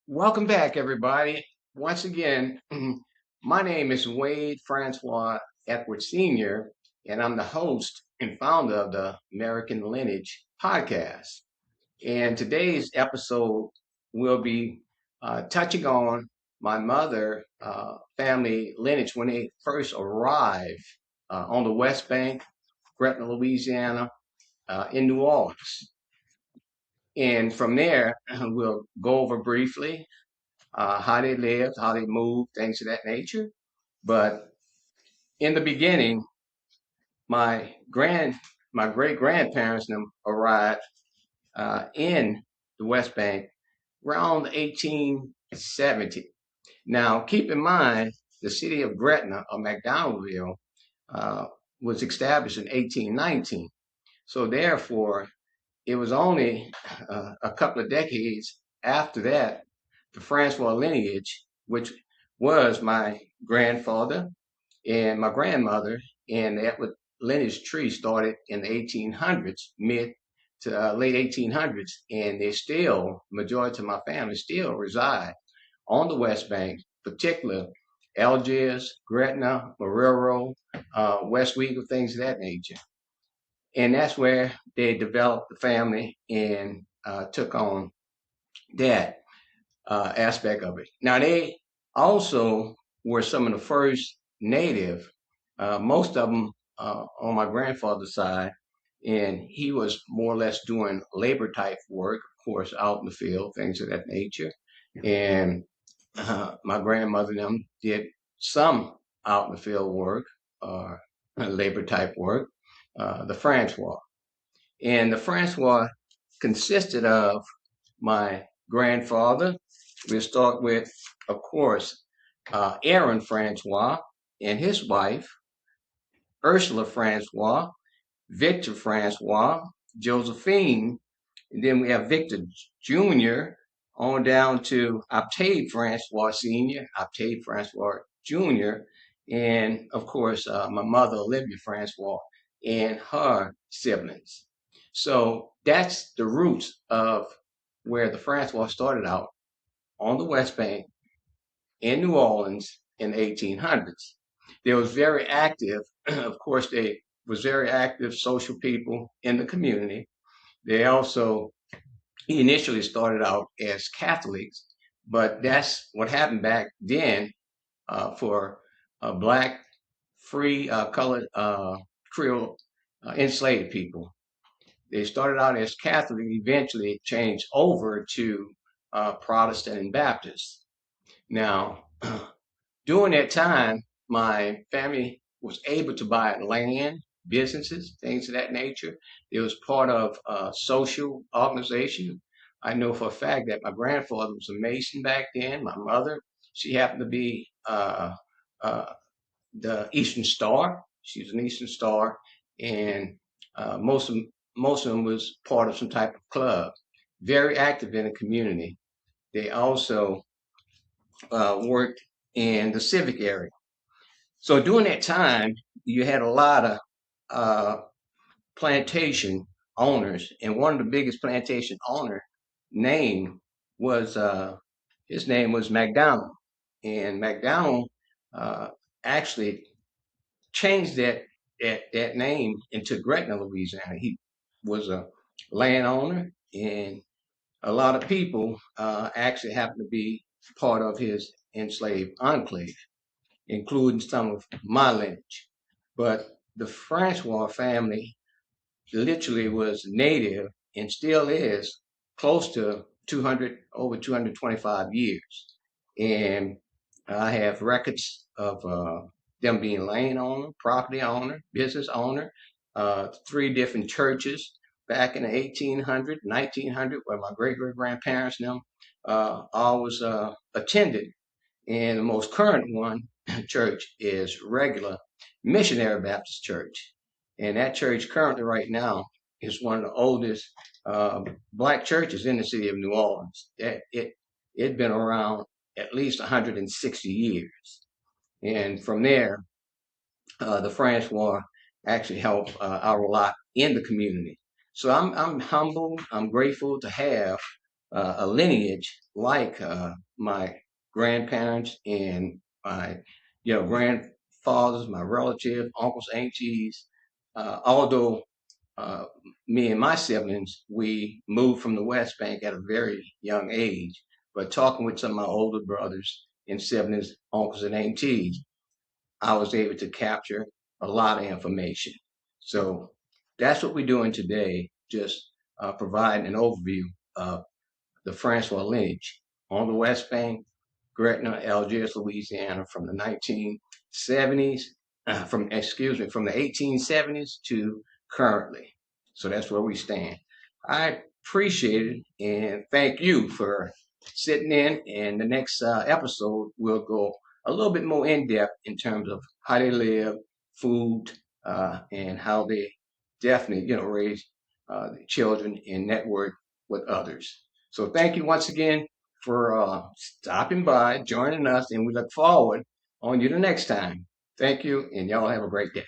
Welcome back, everybody. Once again, my name is Wade Francois Edwards Sr., and I'm the host and founder of the American Lineage Podcast. And today's episode will be touching on my mother family lineage when they first arrived on the West Bank, Gretna, Louisiana, in New Orleans. And from there, we'll go over briefly how they lived, how they moved, things of that nature. But in the beginning, my grand, my great grandparents arrived in the West Bank around 1870. Now, keep in mind, the city of Gretna or McDonaldville uh, was established in 1819. So therefore, it was only a couple of decades after that the Francois lineage, which was my grandfather and my grandmother, and that lineage tree started in the 1800s, mid to late 1800s, and they still, majority of my family still reside on the West Bank, particular Algiers, Gretna, Marrero, West Weaver, things of that nature. And that's where they developed the family and took on that aspect of it. Now, they also were some of the first native, most of them on my grandfather's side, and he was more or less doing labor type work, of course, out in the field, things of that nature. And my grandmother and them did some out in the field work or labor type work, the Francois. And the Francois consisted of my grandfather. We'll start with, of course, Aaron Francois and his wife, Ursula Francois, Victor Francois, Josephine, and then we have Victor Jr. on down to Octave Francois Sr., Octave Francois Jr., and of course, my mother, Olivia Francois, and her siblings. So that's the roots of where the Francois started out on the West Bank in New Orleans in the 1800s. They was very active. Of course, they was very active social people in the community. They also initially started out as Catholics, but that's what happened back then for black, free, colored, Creole enslaved people. They started out as Catholic, eventually changed over to Protestant and Baptist. Now, during that time, my family was able to buy land, businesses, things of that nature. It was part of a social organization. I know for a fact that my grandfather was a Mason back then. My mother, she happened to be uh, the Eastern Star. She was an Eastern Star, and uh, most of most of them was part of some type of club. Very active in the community. They also worked in the civic area. So during that time, you had a lot of uh, plantation owners, and one of the biggest plantation owner name was his name was McDonald, and McDonald uh, actually changed that name into Gretna, Louisiana. He was a landowner, and a lot of people actually happened to be part of his enslaved enclave, including some of my lineage. But the Francois family literally was native and still is close to 200, over 225 years. And I have records of them being land owner, property owner, business owner, three different churches back in the 1800, 1900, where my great great grandparents and them always attended. And the most current one, church, is regular Missionary Baptist Church. And that church currently right now is one of the oldest black churches in the city of New Orleans. It'd been around at least 160 years. And from there, the Francois actually helped out a lot in the community. So I'm humbled, I'm grateful to have a lineage like my grandparents and my, grandfathers, my relatives, uncles, aunties. Although uh, me and my siblings, we moved from the West Bank at a very young age, but talking with some of my older brothers and siblings, uncles and aunties, I was able to capture a lot of information. So that's what we're doing today, just providing an overview of the Francois lineage on the West Bank, Gretna, Algiers, Louisiana, from the 1970s, from the 1870s to currently. So that's where we stand. I appreciate it and thank you for sitting in. And the next episode, we'll go a little bit more in depth in terms of how they live, food, and how they definitely, raise the children and network with others. So thank you once again for stopping by, joining us, and we look forward on you the next time. Thank you, and y'all have a great day.